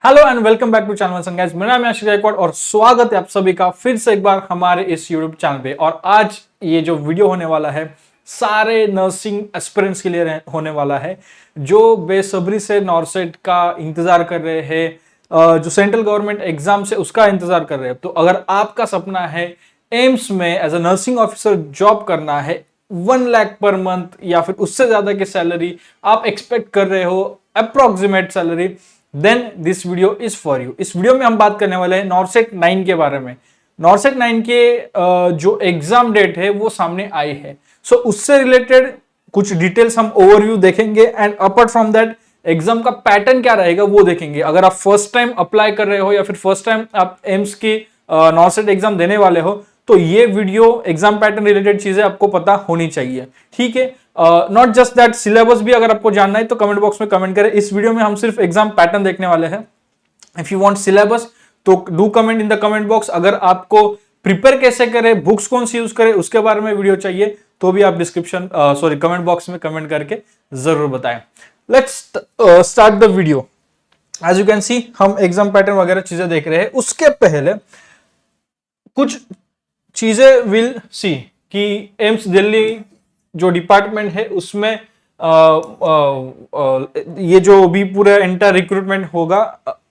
Hello and welcome back to channel guys. मेरा नाम है आशीष गायकवाड़ और स्वागत है आप सभी का फिर से एक बार हमारे इस यूट्यूब चैनल पे। और आज ये जो वीडियो होने वाला है सारे नर्सिंग एस्पिरेंट्स के लिए होने वाला है जो बेसब्री से नॉर्सेट का इंतजार कर रहे हैं, जो सेंट्रल गवर्नमेंट एग्जाम से उसका इंतजार कर रहे हैं। तो अगर आपका सपना है एम्स में as a nursing officer job करना है, 1 लाख पर मंथ या फिर उससे ज्यादा की सैलरी आप एक्सपेक्ट कर रहे हो, approximate salary, then this video is for you. इस वीडियो में हम बात करने वाले हैं नॉर्सेट 9 के बारे में। नॉर्सेट 9 के जो एग्जाम डेट है वो सामने आई है। सो उससे रिलेटेड कुछ डिटेल्स हम ओवरव्यू देखेंगे and apart from that exam का पैटर्न क्या रहेगा वो देखेंगे। अगर आप फर्स्ट टाइम अप्लाई कर रहे हो या फिर फर्स्ट टाइम आप एम्स की नॉर्सेट एग्जाम देने वाले हो तो ये वीडियो एग्जाम पैटर्न रिलेटेड चीजें आपको पता होनी चाहिए, ठीक है। नॉट जस्ट दैट, सिलेबस भी अगर आपको जानना है तो कमेंट बॉक्स में कमेंट करें। इस वीडियो में हम सिर्फ एग्जाम पैटर्न देखने वाले हैं। इफ यू वांट सिलेबस तो do comment in the comment box. अगर आपको प्रिपेयर कैसे करें, बुक्स कौन सी यूज करें, उसके बारे में वीडियो चाहिए तो भी आप डिस्क्रिप्शन कमेंट बॉक्स में कमेंट करके जरूर बताएं। Let's start the video. As you can see हम एग्जाम पैटर्न वगैरह चीजें देख रहे हैं। उसके पहले कुछ चीजें विल सी कि एम्स दिल्ली जो डिपार्टमेंट है उसमें ये जो भी पूरा एंटायर रिक्रूटमेंट होगा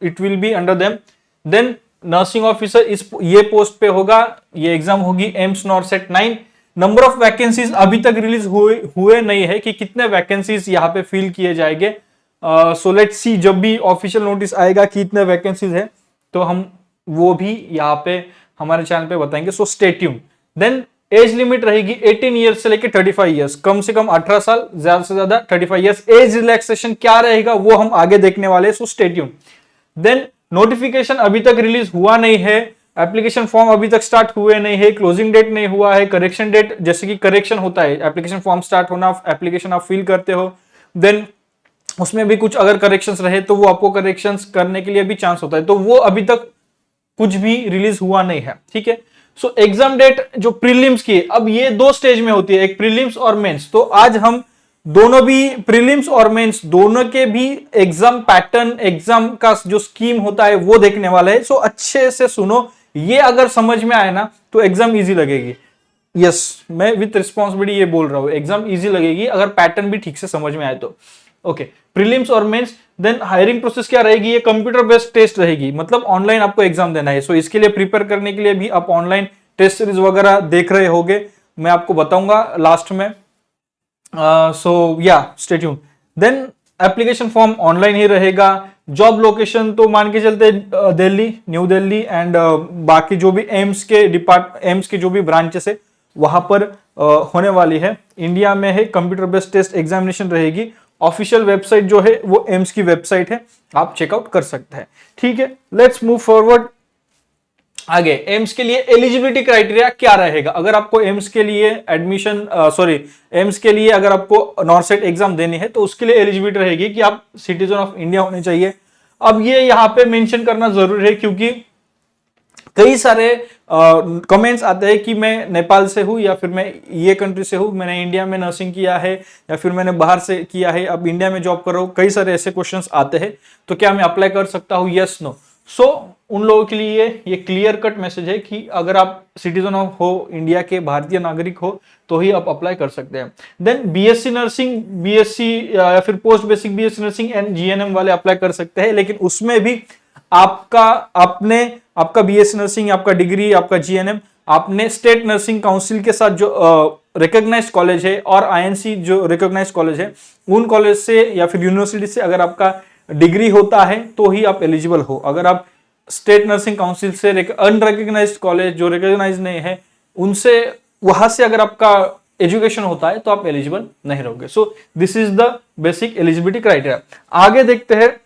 it will be under them. Then nursing officer इस ये पोस्ट पे होगा। ये एग्जाम होगी AIIMS NORCET 9। Number of vacancies अभी तक रिलीज हुए नहीं है कि कितने वैकेंसीज यहाँ पे फिल किए जाएंगे। सो लेट्स सी, जब भी ऑफिशियल नोटिस आएगा कि इतने वैकेंसीज है तो हम वो भी यहाँ पे हमारे चैनल पे बताएंगे। So stay tuned. Then age limit रहेगी 18 ईयर्स से लेकर 35 ईयर्स, कम से कम 18 साल, ज्यादा से ज्यादा 35 ईयर्स। एज रिलैक्सेशन क्या रहेगा वो हम आगे देखने वाले हैं। So stay tuned. Then notification अभी तक रिलीज हुआ नहीं है, एप्लीकेशन फॉर्म अभी तक स्टार्ट हुए नहीं है, क्लोजिंग डेट नहीं हुआ है, करेक्शन डेट, जैसे कि करेक्शन होता है, एप्लीकेशन फॉर्म स्टार्ट होना, एप्लीकेशन आप फिल करते हो, देन उसमें भी कुछ अगर करेक्शंस रहे तो वो आपको करेक्शंस करने के लिए भी चांस होता है। तो वो अभी तक कुछ भी रिलीज हुआ नहीं है, ठीक है। सो एग्जाम डेट जो प्रीलिम्स की, अब ये 2 स्टेज में होती है, एक प्रीलिम्स और मेंस। तो आज हम दोनों भी प्रीलिम्स और मेंस दोनों के भी एग्जाम पैटर्न, एग्जाम का जो स्कीम होता है वो देखने वाला है। सो अच्छे से सुनो, ये अगर समझ में आए ना तो एग्जाम इजी लगेगी। यस, मैं विथ रिस्पॉन्सिबिलिटी ये बोल रहा हूं, एग्जाम इजी लगेगी अगर पैटर्न भी ठीक से समझ में आए तो। ओके, प्रीलिम्स और मेंस। देन हायरिंग प्रोसेस क्या रहेगी, ये कंप्यूटर बेस्ड टेस्ट रहेगी, मतलब ऑनलाइन आपको एग्जाम देना है। सो इसके लिए प्रिपेयर करने के लिए भी आप ऑनलाइन टेस्ट सीरीज वगैरह देख रहे होंगे, मैं आपको बताऊंगा लास्ट में। सो या stay tuned. Then application form online ही रहेगा। जॉब लोकेशन तो मान के चलते दिल्ली, न्यू दिल्ली एंड बाकी जो भी एम्स के जो भी ब्रांचेस है वहां पर होने वाली है। इंडिया में है, कंप्यूटर बेस्ड टेस्ट एग्जामिनेशन रहेगी। ऑफिशियल वेबसाइट जो है वो एम्स की वेबसाइट है, आप चेकआउट कर सकते हैं, ठीक है। लेट्स मूव फॉरवर्ड आगे। एम्स के लिए एलिजिबिलिटी क्राइटेरिया क्या रहेगा। अगर आपको एम्स के लिए एम्स के लिए अगर आपको नॉर्सेट एग्जाम देनी है तो उसके लिए एलिजिबिलिटी रहेगी कि आप सिटीजन ऑफ इंडिया होने चाहिए। अब ये यहां पे मेंशन करना जरूरी है क्योंकि कई सारे कमेंट्स आते हैं कि मैं नेपाल से हूं या फिर मैं ये कंट्री से हूं, मैंने इंडिया में नर्सिंग किया है या फिर मैंने बाहर से किया है, अब इंडिया में जॉब कर रहा हूं। कई सारे ऐसे क्वेश्चंस आते हैं, तो क्या मैं अप्लाई कर सकता हूं, यस नो। सो उन लोगों के लिए ये क्लियर कट मैसेज है कि अगर आप सिटीजन ऑफ हो, इंडिया के भारतीय नागरिक हो तो ही आप अप्लाई कर सकते हैं। देन बीएससी नर्सिंग, बीएससी या फिर post basic BSc nursing and GNM वाले अप्लाई कर सकते हैं, लेकिन उसमें भी आपका बीएससी नर्सिंग, आपका डिग्री, आपका जीएनएम आपने स्टेट नर्सिंग काउंसिल के साथ जो रिकॉग्नाइज्ड कॉलेज है और आईएनसी जो रिकॉग्नाइज्ड कॉलेज है उन कॉलेज से या फिर यूनिवर्सिटी से अगर आपका डिग्री होता है तो ही आप एलिजिबल हो। अगर आप स्टेट नर्सिंग काउंसिल से अनरिकॉग्नाइज्ड कॉलेज जो रिकॉग्नाइज नहीं है उनसे, वहां से अगर आपका एजुकेशन होता है तो आप एलिजिबल नहीं रहोगे। So this is the basic eligibility criteria. आगे देखते हैं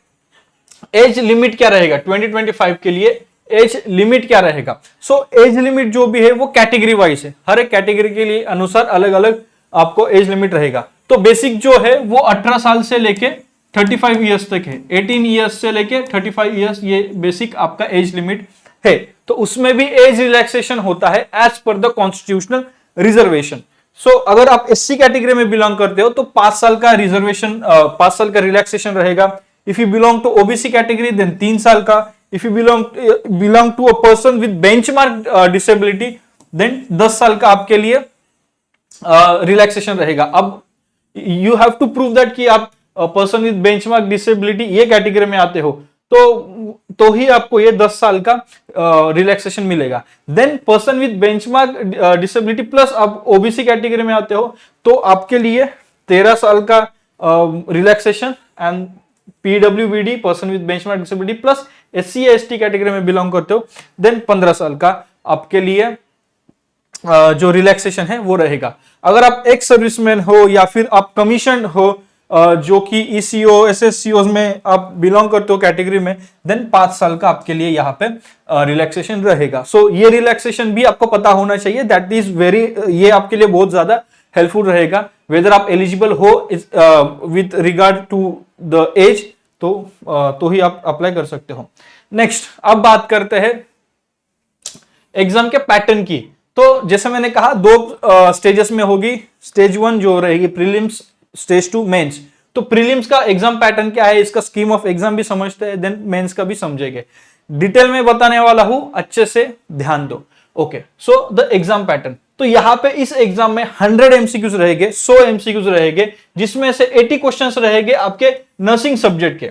एज लिमिट क्या रहेगा 2025 के लिए। एज लिमिट क्या रहेगा। सो एज लिमिट जो भी है वो कैटेगरी वाइज है, हर एक कैटेगरी के लिए अनुसार अलग अलग आपको एज लिमिट रहेगा। तो बेसिक जो है वो 18 साल से लेके 35 ईयर्स तक है, 18 ईयर्स से लेके 35 ईयर्स, ये बेसिक आपका एज लिमिट है। तो उसमें भी एज रिलैक्सेशन होता है as per the constitutional reservation. सो अगर आप एससी कैटेगरी में बिलोंग करते हो तो 5 साल का रिजर्वेशन, 5 साल का रिलैक्सेशन रहेगा। If you belong to OBC category then 3 साल का, if you belong to a person with benchmark disability then 10 साल का आपके लिए रिलैक्सेशन रहेगा। अब you have to prove that कि आप पर्सन विद बेंचमार्क डिसेबिलिटी ये कैटेगरी में आते हो, तो ही आपको ये 10 साल का रिलैक्सेशन मिलेगा। Then person with benchmark disability plus आप ओबीसी कैटेगरी में आते हो तो आपके लिए 13 साल का रिलैक्सेशन, एंड पीडब्ल्यूबीडी person with benchmark disability plus SC ST category में बिलोंग करते हो देन 15 साल का आपके लिए जो रिलैक्सेशन है वो रहेगा। अगर आप एक्स सर्विसमैन हो या फिर आप कमीशन हो जो कि ईसीओ एसएससीओ में आप बिलोंग करते हो कैटेगरी में, देन 5 साल का आपके लिए यहाँ पे रिलैक्सेशन रहेगा। सो ये रिलैक्सेशन भी आपको पता होना चाहिए, दैट इज वेरी, ये आपके लिए बहुत ज्यादा हेल्पफुल रहेगा वेदर आप एलिजिबल हो with regard to the age, तो ही आप अप्लाई कर सकते हो। नेक्स्ट अब बात करते हैं एग्जाम के पैटर्न की। तो जैसे मैंने कहा 2 स्टेजेस में होगी, स्टेज 1 जो रहेगी प्रीलिम्स, स्टेज 2 मेंस। तो प्रीलिम्स का एग्जाम पैटर्न क्या है, इसका स्कीम ऑफ एग्जाम भी समझते हैं, देन मेंस का भी समझेंगे। डिटेल में बताने वाला हूं, अच्छे से ध्यान दो। Okay, so the exam pattern. तो यहां पे इस एग्जाम में 100 एमसीक्यूज रहेंगे, 100 एमसीक्यूज रहेंगे, जिसमें से 80 क्वेश्चंस रहेंगे आपके नर्सिंग सब्जेक्ट के,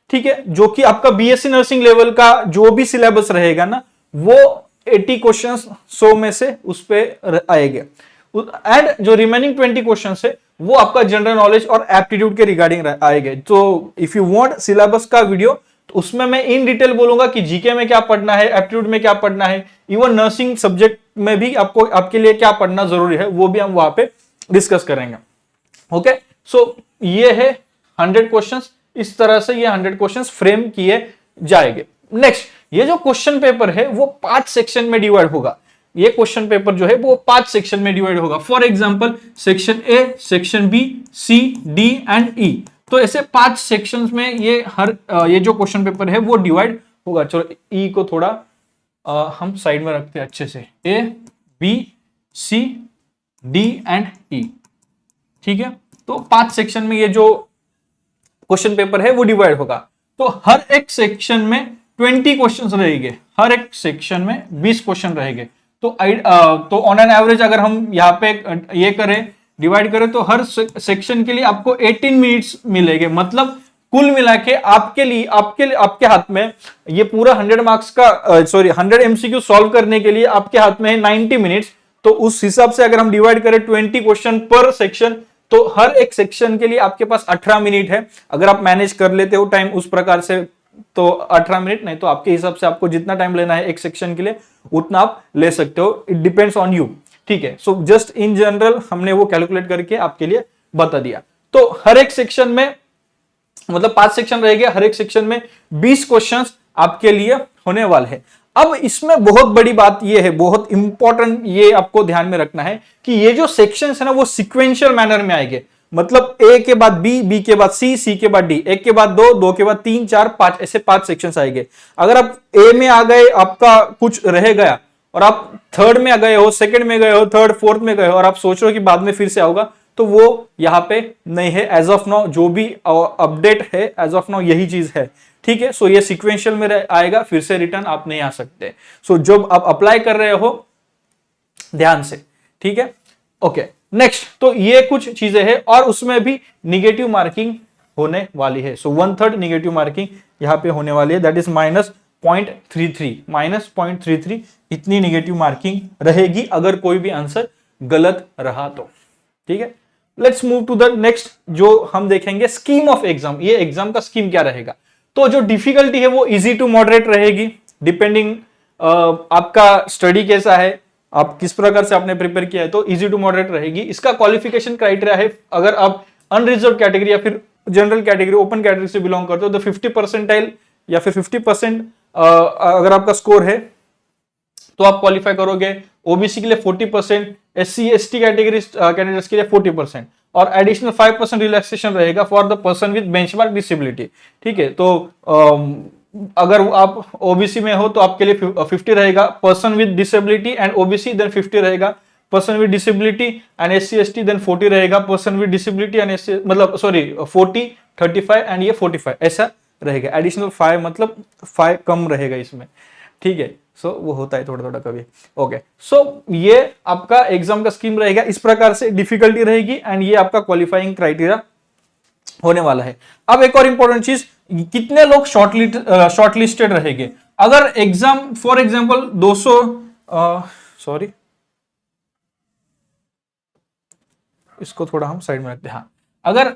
ठीक है, जो कि आपका बीएससी नर्सिंग लेवल का जो भी सिलेबस रहेगा ना, वो 80 क्वेश्चंस 100 में से उस पे आएंगे। एंड जो रिमेनिंग 20 क्वेश्चंस है वो आपका जनरल नॉलेज और एप्टीट्यूड के रिगार्डिंग आएंगे। तो इफ यू वांट सिलेबस का वीडियो तो उसमें मैं इन डिटेल बोलूंगा कि जीके में क्या पढ़ना है, एप्टीट्यूड में क्या पढ़ना है, इवन नर्सिंग सब्जेक्ट में भी आपको आपके लिए क्या पढ़ना जरूरी है वो भी हम वहां पे डिस्कस करेंगे। ओके, सो ये है 100 क्वेश्चंस, इस तरह से ये 100 क्वेश्चंस फ्रेम किए जाएंगे। नेक्स्ट, ये जो क्वेश्चन पेपर है वो 5 सेक्शन में डिवाइड होगा। ये क्वेश्चन पेपर जो है वो 5 सेक्शन में डिवाइड होगा। For example section A, section B, C, D and E. तो ऐसे 5 सेक्शंस में ये जो क्वेश्चन पेपर है वो डिवाइड होगा। चलो ई को थोड़ा हम साइड में रखते हैं अच्छे से, ए, बी, सी, डी एंड ई, ठीक है। तो 5 सेक्शन में ये जो क्वेश्चन पेपर है वो डिवाइड होगा। तो हर एक सेक्शन में 20 क्वेश्चंस रहेंगे, हर एक सेक्शन में 20 क्वेश्चन रहेंगे। तो ऑन एन एवरेज अगर हम यहाँ पे ये करें, डिवाइड करें, तो हर सेक्शन के लिए आपको 18 मिनट्स मिलेंगे। मतलब कुल मिला के आपके हाथ में ये पूरा 100 मार्क्स का 100 एमसीक्यू सॉल्व करने के लिए आपके हाथ में है 90 मिनट्स। तो उस हिसाब से अगर हम डिवाइड करें 20 क्वेश्चन पर सेक्शन, तो हर एक सेक्शन के लिए आपके पास 18 मिनट है। अगर आप मैनेज कर लेते हो टाइम उस प्रकार से तो 18 मिनट, नहीं तो आपके हिसाब से आपको जितना टाइम लेना है एक सेक्शन के लिए उतना आप ले सकते हो, इट डिपेंड्स ऑन यू, ठीक है। सो जस्ट इन जनरल हमने वो कैलकुलेट करके आपके लिए बता दिया। तो हर एक सेक्शन में मतलब 5 सेक्शन रहेंगे, हर एक सेक्शन में 20 क्वेश्चंस आपके लिए होने वाले हैं। अब इसमें बहुत बड़ी बात ये है, बहुत इंपॉर्टेंट, ये आपको ध्यान में रखना है कि ये जो सेक्शंस है ना वो सिक्वेंशियल मैनर में आएंगे। मतलब ए के बाद बी, बी के बाद सी, सी के बाद डी, एक के बाद दो, दो के बाद 3, 4, 5, ऐसे 5 सेक्शंस आएंगे। अगर आप ए में आ गए, आपका कुछ रह गया और आप थर्ड में आ गए हो, सेकंड में गए हो, थर्ड फोर्थ में गए हो और आप सोच रहे हो कि बाद में फिर से आओगा, तो वो यहाँ पे नहीं है। एज ऑफ नाउ जो भी अपडेट है एज ऑफ नाउ यही चीज है, ठीक है। सो ये सिक्वेंशियल में आएगा, फिर से रिटर्न आप नहीं आ सकते। सो जब आप अप्लाई कर रहे हो ध्यान से, ठीक है। ओके, नेक्स्ट, तो ये कुछ चीजें हैं और उसमें भी निगेटिव मार्किंग होने वाली है। सो 1/3 निगेटिव मार्किंग यहाँ पे होने वाली है, दैट इज -0.33 इतनी निगेटिव मार्किंग रहेगी अगर कोई भी आंसर गलत रहा तो, ठीक है। Let's move to the next, जो हम देखेंगे स्कीम ऑफ एग्जाम। ये एग्जाम का स्कीम क्या रहेगा। तो जो डिफिकल्टी है वो इजी टू मॉडरेट रहेगी, डिपेंडिंग आपका स्टडी कैसा है, आप किस प्रकार से आपने प्रिपेयर किया है, तो इजी टू मॉडरेट रहेगी। इसका क्वालिफिकेशन क्राइटेरिया है, अगर आप अनरिजर्व कैटेगरी या फिर जनरल कैटेगरी, ओपन कैटेगरी से बिलोंग करते हो तो 50 परसेंटाइल या फिर 50% अगर आपका स्कोर है तो आप क्वालिफाई करोगे। ओबीसी के लिए 40%, एससी एसटी कैटेगरी कैंडिडेट्स के लिए 40% और एडिशनल 5% रिलैक्सेशन रहेगा for the person with benchmark disability, ठीक है। तो अगर आप ओबीसी में हो तो आपके लिए 50 रहेगा, person with disability and OBC then 50 रहेगा, person with disability and SC ST then 40 रहेगा, person with disability and SC मतलब 40, 35 एंड ये 45, ऐसा रहेगा, एडिशनल 5 मतलब 5 कम रहेगा इसमें, ठीक है। सो वो होता है थोड़ा थोड़ा कभी। ओके, सो ये आपका एग्जाम का स्कीम रहेगा, इस प्रकार से डिफिकल्टी रहेगी एंड ये आपका क्वालिफाइंग क्राइटेरिया होने वाला है। अब एक और इंपॉर्टेंट चीज, कितने लोग शॉर्टलिस्टेड रहेंगे। अगर एग्जाम फॉर एग्जांपल 200 सॉरी इसको थोड़ा हम साइड में रखते हैं। हाँ, अगर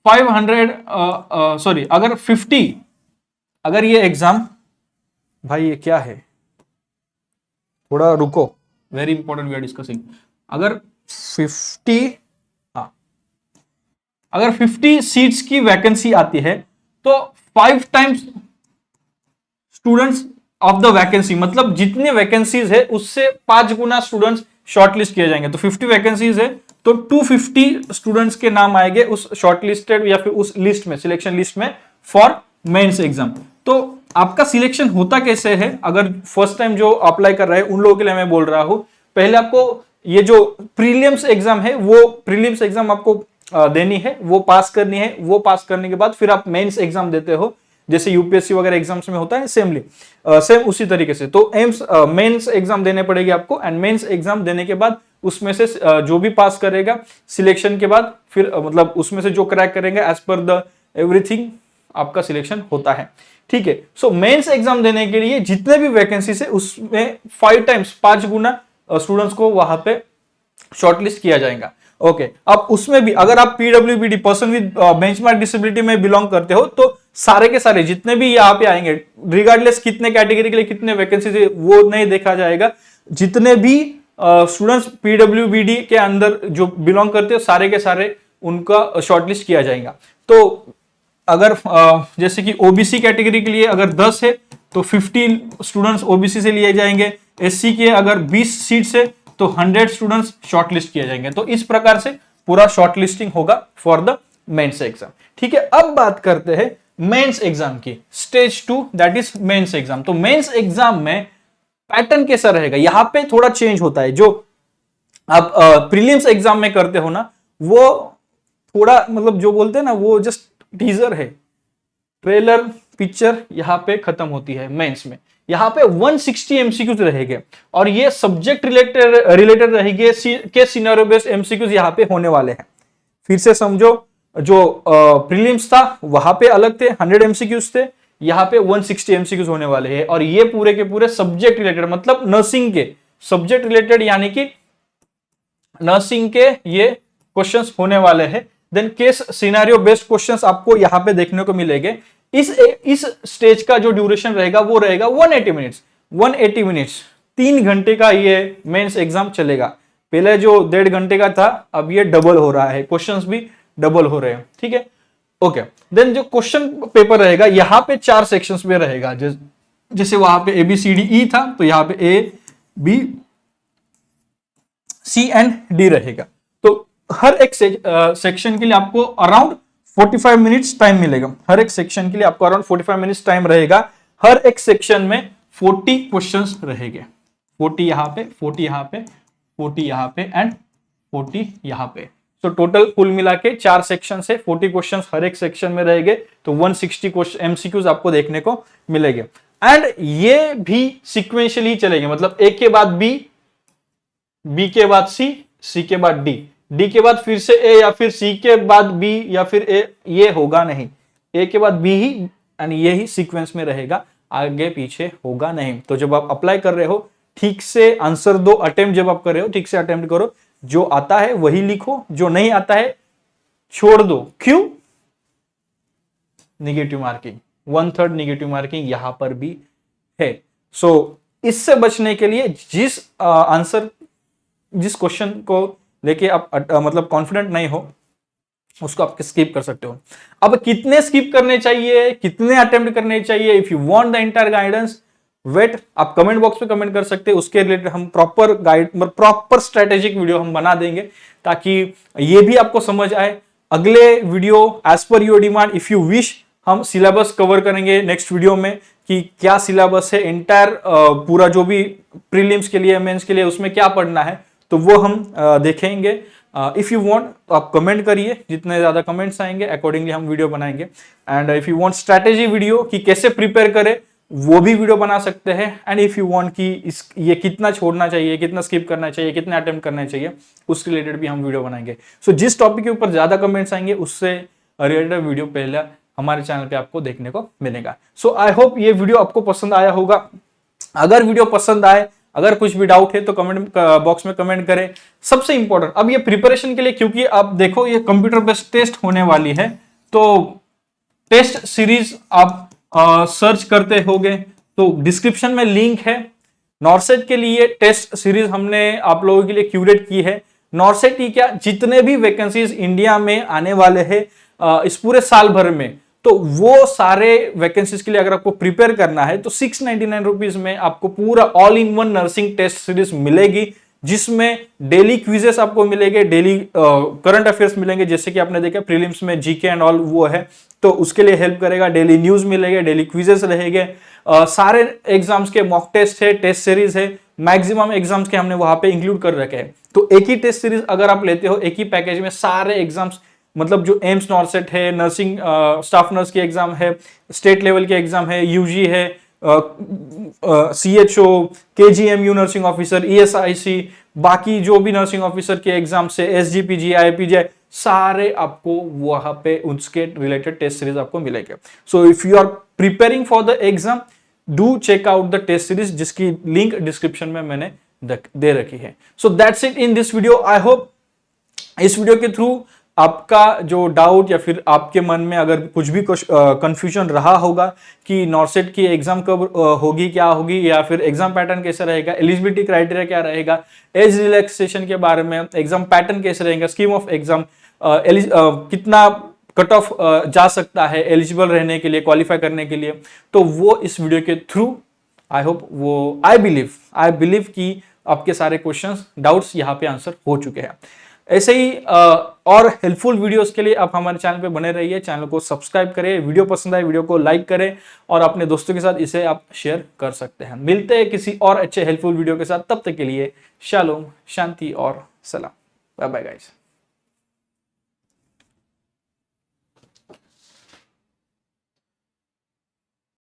500 सॉरी अगर 50, अगर ये एग्जाम, भाई ये क्या है, थोड़ा रुको, very important we are discussing. अगर 50, हाँ, अगर 50 सीट्स की वैकेंसी आती है तो 5 times students of the vacancy, मतलब जितने वैकेंसीज है उससे 5 गुना स्टूडेंट्स शॉर्टलिस्ट किए जाएंगे। तो 50 वैकेंसीज है तो 250 स्टूडेंट्स के नाम आएंगे उस शॉर्टलिस्टेड या फिर उस लिस्ट में, सिलेक्शन लिस्ट में फॉर मेंस एग्जाम। तो आपका सिलेक्शन होता कैसे है, अगर फर्स्ट टाइम जो अप्लाई कर रहे हैं उन लोगों के लिए मैं बोल रहा हूं, पहले आपको ये जो प्रीलिम्स एग्जाम है वो प्रीलिम्स एग्जाम आपको देनी है, वो पास करनी है, वो पास करने के बाद फिर आप मेंस एग्जाम देते हो, जैसे यूपीएससी वगैरह एग्जाम्स में होता है सेम उसी तरीके से। तो एम्स मेंस एग्जाम देने पड़ेगी आपको, एंड मेंस एग्जाम देने के बाद उसमें से जो भी पास करेगा सिलेक्शन के बाद फिर मतलब उसमें से जो क्रैक करेंगे एज पर द एवरीथिंग आपका सिलेक्शन होता है, ठीक है। सो मेंस एग्जाम देने के लिए जितने भी वैकेंसी है उसमें 5 टाइम्स 5 गुना स्टूडेंट्स को वहां पे शॉर्टलिस्ट किया जाएगा। ओके, अब उसमें भी अगर आप PWBD person with benchmark disability में बिलोंग करते हो तो सारे के सारे जितने भी यहाँ पे आएंगे, रिगार्डलेस कितने कैटेगरी के लिए कितने वैकेंसी है वो नहीं देखा जाएगा, जितने भी स्टूडेंट्स पीडब्ल्यूबीडी के अंदर जो बिलोंग करते हो सारे के सारे उनका शॉर्टलिस्ट किया जाएगा। तो अगर जैसे कि ओबीसी कैटेगरी के लिए अगर 10 है तो 50 स्टूडेंट्स ओबीसी से लिए जाएंगे, एससी के अगर 20 सीट्स है तो 100 स्टूडेंट्स शॉर्टलिस्ट किए जाएंगे। तो इस प्रकार से पूरा शॉर्टलिस्टिंग होगा फॉर द मेंस एग्जाम, ठीक है। अब बात करते हैं मेंस एग्जाम की, stage 2 that is mains exam. तो मेंस एग्जाम में पैटर्न कैसा रहेगा, यहां पे थोड़ा चेंज होता है। जो आप प्रीलिम्स एग्जाम में करते हो ना वो थोड़ा मतलब जो बोलते हैं ना वो जस्ट टीजर है, ट्रेलर पिक्चर यहां पे खत्म होती है। मेंस में यहां पे 160 एमसीक्यूज रहेंगे और ये सब्जेक्ट रिलेटेड रहेंगे, के सिनेरियो बेस्ड एमसीक्यूज यहां पे होने वाले हैं। फिर से समझो, जो प्रीलिम्स था वहां पे अलग थे 100 एमसीक्यूज थे, यहां पे 160 एमसीक्यूज होने वाले हैं और ये पूरे के पूरे सब्जेक्ट रिलेटेड, मतलब नर्सिंग के सब्जेक्ट रिलेटेड, यानी कि नर्सिंग के ये क्वेश्चंस होने वाले हैं। Then case scenario based questions आपको यहां पे देखने को मिलेंगे। इस स्टेज का जो ड्यूरेशन रहेगा वो रहेगा 180 मिनट्स। 180 मिनट्स 3 घंटे का ये मेंस एग्जाम चलेगा। पहले जो 1.5 घंटे का था अब ये डबल हो रहा है, क्वेश्चंस भी डबल हो रहे हैं, ठीक है। ओके, देन जो क्वेश्चन पेपर रहेगा यहां पे 4 सेक्शंस में रहेगा, जैसे वहां पे ABCDE था तो यहां पे ABC एंड D रहेगा। तो हर एक सेक्शन के लिए आपको अराउंड 45 मिनट्स टाइम मिलेगा। हर एक सेक्शन के लिए आपको अराउंड 45 मिनट्स टाइम रहेगा। हर एक सेक्शन में 40 क्वेश्चंस रहेंगे, 40 यहां पे, 40 यहां पे, 40 यहां पे एंड 40 यहां पे। तो टोटल कुल मिला के 4 सेक्शन से 40 क्वेश्चंस हर एक सेक्शन में रहेंगे। तो 160 एमसीक्यूज आपको देखने को मिलेंगे एंड ये भी सिक्वेंशियली चलेंगे, मतलब ए के बाद बी, बी के बाद सी के बाद डी, डी के बाद फिर से ए या फिर सी के बाद बी या फिर ए, ये होगा नहीं, ए के बाद बी ही एंड ये ही सीक्वेंस में रहेगा, आगे पीछे होगा नहीं। तो जब आप अप्लाई कर रहे हो ठीक से आंसर दो, अटेम्प्ट जब आप कर रहे हो ठीक से अटेम्प्ट करो, जो आता है वही लिखो, जो नहीं आता है छोड़ दो। क्यों? निगेटिव मार्किंग, 1/3 निगेटिव मार्किंग यहां पर भी है। सो इससे बचने के लिए जिस क्वेश्चन को लेके आप मतलब कॉन्फिडेंट नहीं हो उसको आप स्किप कर सकते हो। अब कितने स्किप करने चाहिए, कितने अटेम्प्ट करने चाहिए, if you want the entire guidance wait, आप कमेंट बॉक्स में कमेंट कर सकते हैं। उसके रिलेटेड हम प्रॉपर स्ट्रेटेजिक वीडियो हम बना देंगे ताकि ये भी आपको समझ आए। अगले video as per your demand if you wish हम सिलेबस कवर करेंगे नेक्स्ट वीडियो में कि क्या सिलेबस है एंटायर पूरा जो भी प्रीलिम्स के लिए मेंस के लिए उसमें क्या पढ़ना है, तो वो हम देखेंगे। इफ यू वांट तो आप कमेंट करिए, जितने ज्यादा कमेंट्स आएंगे अकॉर्डिंगली हम वीडियो बनाएंगे। And if you want strategy video कि कैसे प्रिपेयर करें, वो भी वीडियो बना सकते हैं। एंड इफ यू वांट कि ये कितना छोड़ना चाहिए, कितना स्किप करना चाहिए, कितना अटेम्प्ट करना चाहिए, उसके रिलेटेड भी हम वीडियो बनाएंगे। सो जिस टॉपिक के ऊपर ज्यादा कमेंट्स आएंगे उससे रिलेटेड वीडियो पहले हमारे चैनल पे आपको देखने को मिलेगा। सो आई होप ये वीडियो आपको पसंद आया होगा। अगर वीडियो पसंद आए, अगर कुछ भी डाउट है तो कमेंट बॉक्स में कमेंट करें। सबसे इंपॉर्टेंट अब ये प्रिपरेशन के लिए, क्योंकि आप देखो ये कंप्यूटर बेस्ड टेस्ट होने वाली है, तो टेस्ट सीरीज आप सर्च करते होगे तो डिस्क्रिप्शन में लिंक है। नॉर्सेट के लिए टेस्ट सीरीज हमने आप लोगों के लिए क्यूरेट की है। नॉर्सेट ही क्या, जितने भी वैकेंसीज इंडिया में आने वाले हैं इस पूरे साल भर में, तो वो सारे वैकेंसीज के लिए अगर आपको प्रिपेयर करना है तो 699 रुपीज में आपको पूरा all in one nursing test series मिलेगी, जिसमें डेली क्विजेस आपको मिलेंगे, डेली करंट अफेयर्स मिलेंगे, जैसे कि आपने देखा प्रीलिम्स में जीके एंड ऑल वो है, तो उसके लिए हेल्प करेगा। डेली न्यूज मिलेगा, डेली क्विजेस रहेंगे, सारे एग्जाम्स के मॉक टेस्ट है, टेस्ट सीरीज है, मैक्सिमम एग्जाम्स के हमने वहां पे इंक्लूड कर रखे हैं। तो एक ही टेस्ट सीरीज अगर आप लेते हो, एक ही पैकेज में सारे एग्जाम्स, मतलब जो एम्स नॉर्सेट है, नर्सिंग स्टाफ नर्स की एग्जाम है, स्टेट लेवल की एग्जाम है, यूजी है, CHO, KGMU nursing officer, ESIC, बाकी जो भी नर्सिंग ऑफिसर के एग्जाम से SGPG, IPG, सारे आपको वहां पे उसके रिलेटेड टेस्ट सीरीज आपको मिलेंगे। So if you are preparing for the exam, do check out the test series, जिसकी लिंक डिस्क्रिप्शन में मैंने दे रखी है। So that's it in this video. I hope इस वीडियो के थ्रू आपका जो डाउट या फिर आपके मन में अगर कुछ भी कंफ्यूजन रहा होगा कि नॉर्सेट की एग्जाम कब होगी, क्या होगी, या फिर एग्जाम पैटर्न कैसे रहेगा, एलिजिबिलिटी क्राइटेरिया क्या रहेगा, एज रिलैक्सेशन के बारे में, एग्जाम पैटर्न कैसे रहेगा, स्कीम ऑफ एग्जाम, कितना कट ऑफ जा सकता है एलिजिबल रहने के लिए, क्वालिफाई करने के लिए, तो वो इस वीडियो के थ्रू आई होप वो आई बिलीव कि आपके सारे क्वेश्चंस, डाउट्स यहाँ पे आंसर हो चुके हैं। ऐसे ही और हेल्पफुल वीडियोस के लिए आप हमारे चैनल पे बने रहिए, चैनल को सब्सक्राइब करें, वीडियो पसंद आए वीडियो को लाइक करें और अपने दोस्तों के साथ इसे आप शेयर कर सकते हैं। मिलते हैं किसी और अच्छे हेल्पफुल वीडियो के साथ, तब तक के लिए शालोम, शांति और सलाम। Bye bye guys.